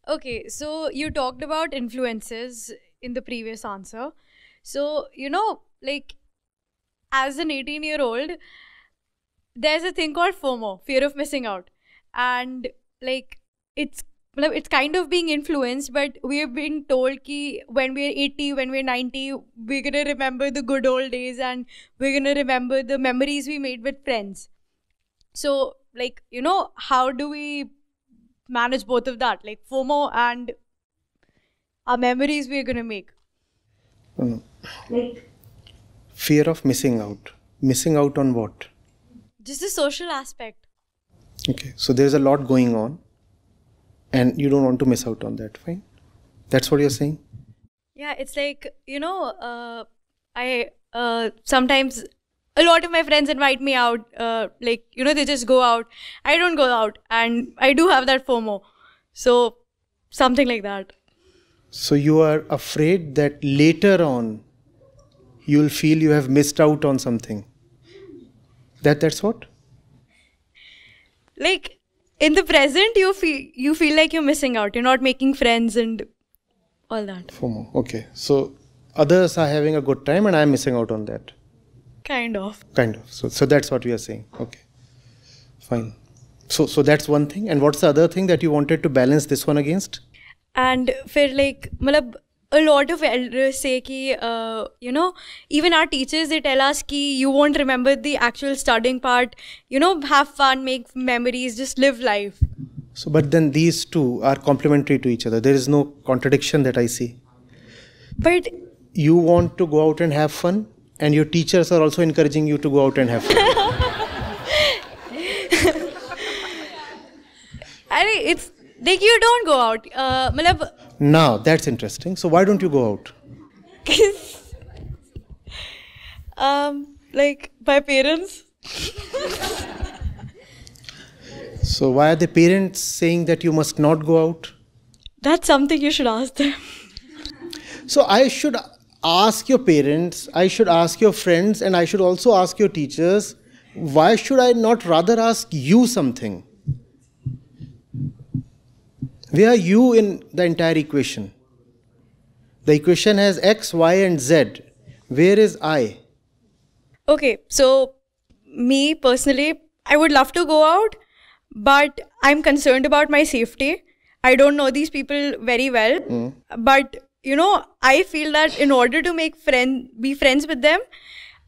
Okay, so you talked about influences in the previous answer. So, like as an 18-year-old, there's a thing called FOMO, fear of missing out. And like it's it's kind of being influenced, but we're being told ki when we're 80, when we're 90, we're gonna remember the good old days and we're gonna remember the memories we made with friends. So, how do we manage both of that? Like FOMO and our memories we're gonna make. No. Fear of missing out. Missing out on what? Just the social aspect. Okay, so there's a lot going on and you don't want to miss out on that. Fine. That's what you're saying? Yeah, it's like, I sometimes a lot of my friends invite me out, they just go out. I don't go out and I do have that FOMO. So something like that. So you are afraid that later on you'll feel you have missed out on something. That's what? Like in the present you feel like you're missing out. You're not making friends and all that. FOMO. Okay. So others are having a good time and I'm missing out on that. Kind of. So that's what we are saying. Okay. Fine. So that's one thing. And what's the other thing that you wanted to balance this one against? And a lot of elders say ki, even our teachers, they tell us ki you won't remember the actual studying part. Have fun, make memories, just live life. So, but then these two are complementary to each other. There is no contradiction that I see. But you want to go out and have fun, and your teachers are also encouraging you to go out and have fun. It's like you don't go out. Now, that's interesting. So why don't you go out? Like my parents. So why are the parents saying that you must not go out? That's something you should ask them. So I should ask your parents, I should ask your friends, and I should also ask your teachers, why should I not rather ask you something? Where are you in the entire equation? The equation has X, Y, and Z. Where is I? Okay, so me personally, I would love to go out, but I'm concerned about my safety. I don't know these people very well, but I feel that in order to be friends with them,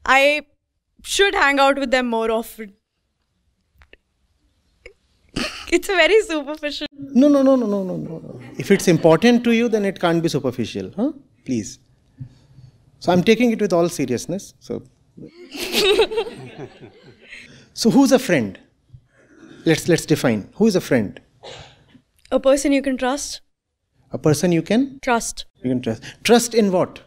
I should hang out with them more often. It's very superficial. No. If it's important to you, then it can't be superficial. Huh? Please. So I'm taking it with all seriousness. So who's a friend? Let's define. Who is a friend? A person you can trust. A person you can? Trust. You can trust. Trust in what?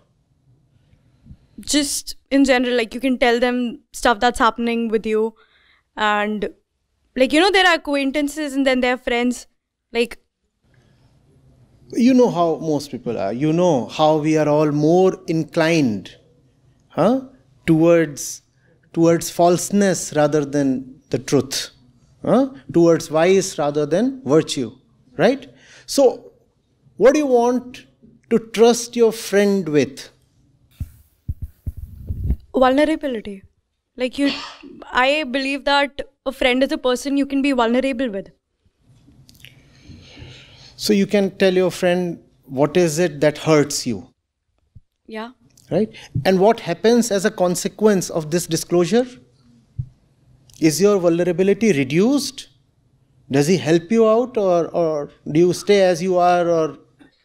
Just in general, like you can tell them stuff that's happening with you, and there are acquaintances and then there are friends. You know how most people are. You know how we are all more inclined towards falseness rather than the truth. Towards vice rather than virtue. Right? So, what do you want to trust your friend with? Vulnerability. I believe that a friend is a person you can be vulnerable with. So you can tell your friend what is it that hurts you. Yeah. Right? And what happens as a consequence of this disclosure? Is your vulnerability reduced? Does he help you out, or do you stay as you are? Or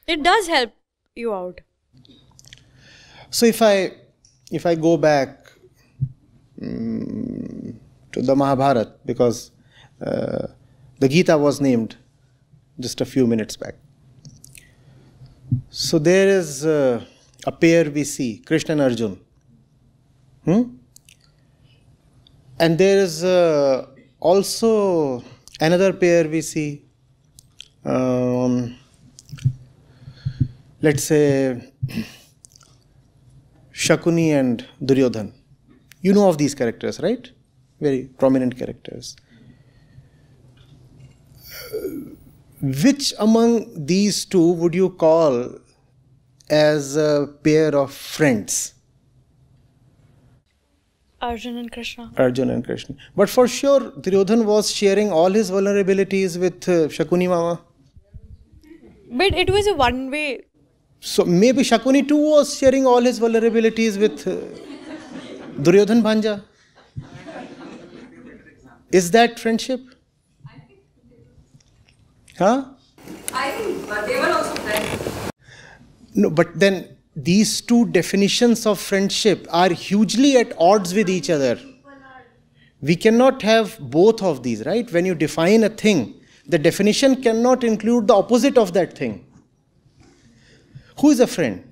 it does help you out. So if I go back to the Mahabharata, because the Gita was named just a few minutes back. So there is a pair we see, Krishna and Arjun. And there is also another pair we see, let's say Shakuni and Duryodhan. You know of these characters, right? Very prominent characters. which among these two would you call as a pair of friends? Arjun and Krishna. Arjun and Krishna. But for sure, Duryodhan was sharing all his vulnerabilities with Shakuni Mama. But it was a one-way. So maybe Shakuni too was sharing all his vulnerabilities with Duryodhan Bhanja. Is that friendship? Huh? I think they were also friends. No, but then these two definitions of friendship are hugely at odds with each other. We cannot have both of these, right? When you define a thing, the definition cannot include the opposite of that thing. Who is a friend?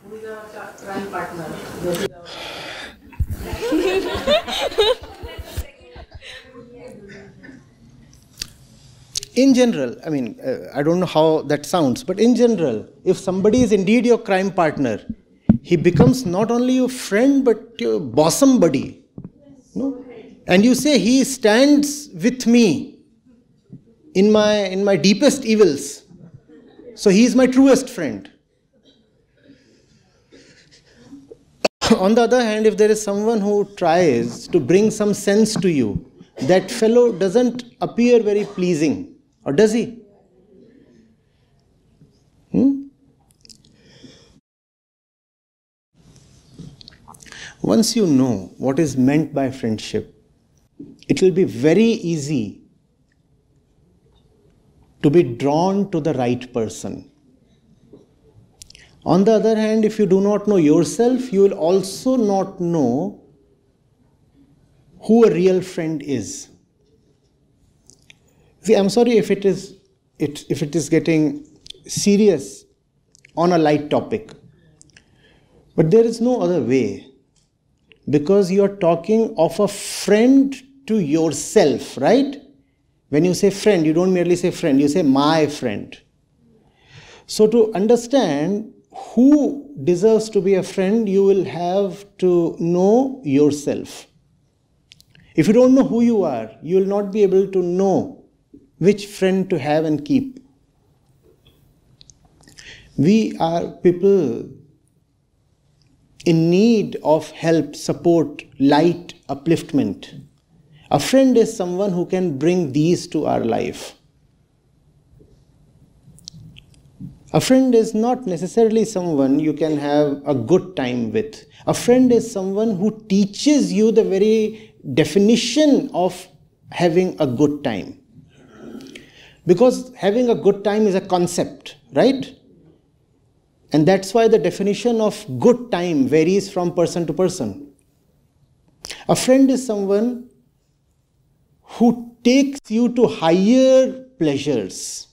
Who is a crime partner? In general, I mean, I don't know how that sounds, but in general, if somebody is indeed your crime partner, he becomes not only your friend, but your bosom buddy. No? And you say, he stands with me in my deepest evils. So he is my truest friend. On the other hand, if there is someone who tries to bring some sense to you, that fellow doesn't appear very pleasing. Or does he? Once you know what is meant by friendship, it will be very easy to be drawn to the right person. On the other hand, if you do not know yourself, you will also not know who a real friend is. See, I'm sorry if it is getting serious on a light topic, but there is no other way, because you are talking of a friend to yourself, right? When you say friend, you don't merely say friend, you say my friend. So to understand who deserves to be a friend, you will have to know yourself. If you don't know who you are, you will not be able to know which friend to have and keep. We are people in need of help, support, light, upliftment. A friend is someone who can bring these to our life. A friend is not necessarily someone you can have a good time with. A friend is someone who teaches you the very definition of having a good time. Because having a good time is a concept, right? And that's why the definition of good time varies from person to person. A friend is someone who takes you to higher pleasures.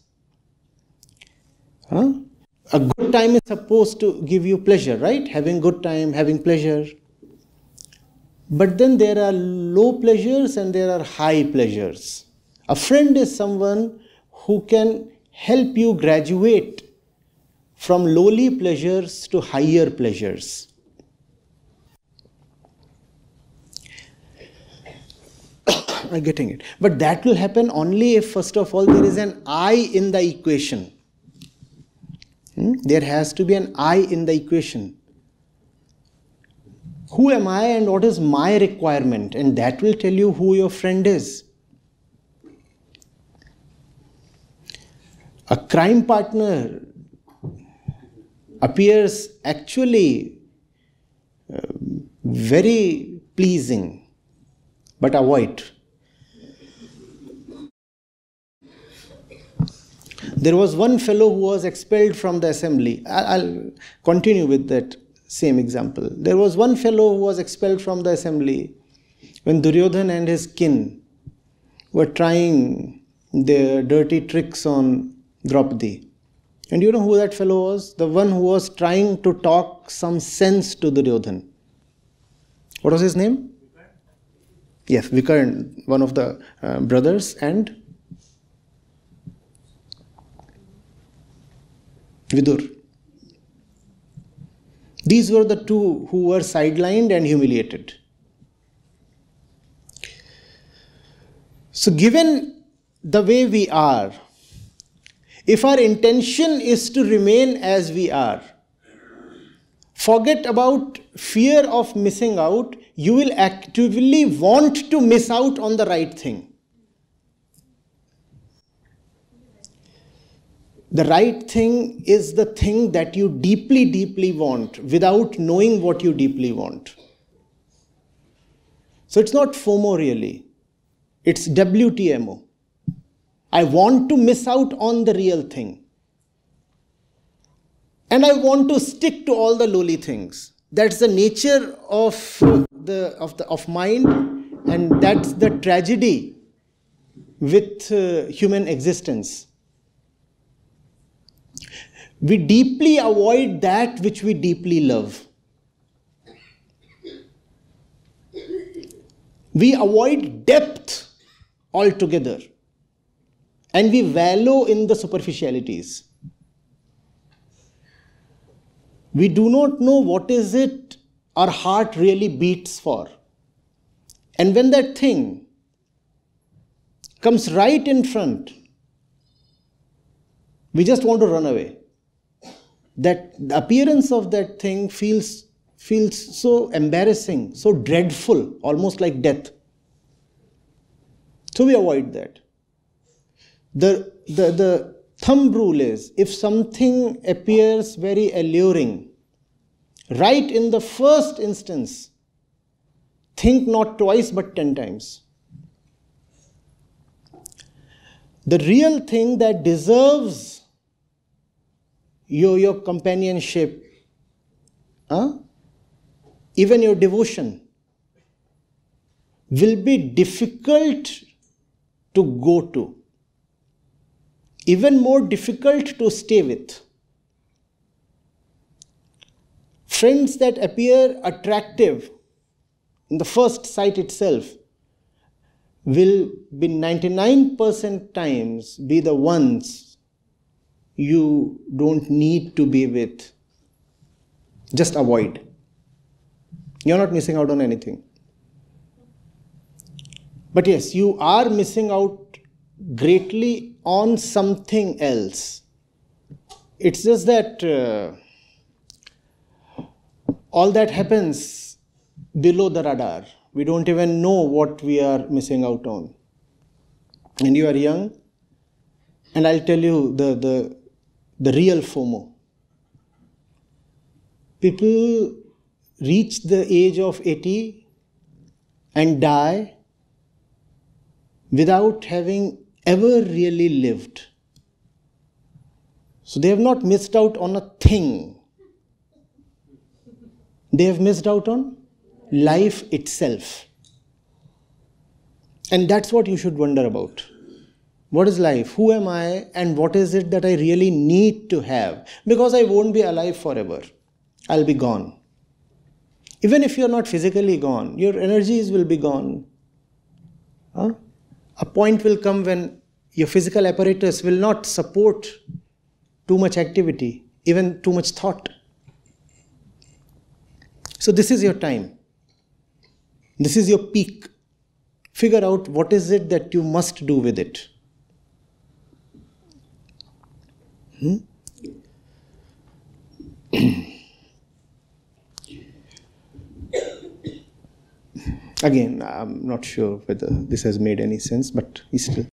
A good time is supposed to give you pleasure, right? Having good time, having pleasure. But then there are low pleasures and there are high pleasures. A friend is someone who can help you graduate from lowly pleasures to higher pleasures. I'm getting it. But that will happen only if, first of all, there is an I in the equation. There has to be an I in the equation. Who am I and what is my requirement? And that will tell you who your friend is. A crime partner appears actually very pleasing, but avoid. There was one fellow who was expelled from the assembly. I'll continue with that same example. There was one fellow who was expelled from the assembly when Duryodhan and his kin were trying their dirty tricks on Draupadi. And you know who that fellow was? The one who was trying to talk some sense to Duryodhan. What was his name? Yes, Vikarn, one of the brothers, and Vidur. These were the two who were sidelined and humiliated. So given the way we are, If our intention is to remain as we are, forget about fear of missing out, you will actively want to miss out on the right thing. The right thing is the thing that you deeply, deeply want without knowing what you deeply want. So it's not FOMO really. It's WTMO. I want to miss out on the real thing. And I want to stick to all the lowly things. That's the nature of mind, and that's the tragedy with human existence. We deeply avoid that which we deeply love. We avoid depth altogether. And we wallow in the superficialities. We do not know what is it our heart really beats for. And when that thing comes right in front, we just want to run away. That the appearance of that thing feels so embarrassing, so dreadful, almost like death. So we avoid that. The thumb rule is, if something appears very alluring, right in the first instance, think not twice but 10 times. The real thing that deserves your companionship, even your devotion, will be difficult to go to, even more difficult to stay with. Friends that appear attractive in the first sight itself will be 99% times be the ones you don't need to be with. Just avoid. You're not missing out on anything. But yes, you are missing out greatly on something else. It's just that all that happens below the radar. We don't even know what we are missing out on. And you are young, and I'll tell you the real FOMO. People reach the age of 80 and die without having ever really lived. So they have not missed out on a thing. They have missed out on life itself. And that's what you should wonder about. What is life? Who am I? And what is it that I really need to have? Because I won't be alive forever. I'll be gone. Even if you're not physically gone, your energies will be gone. A point will come when your physical apparatus will not support too much activity, even too much thought. So this is your time. This is your peak. Figure out what is it that you must do with it. Again, I'm not sure whether this has made any sense, but still.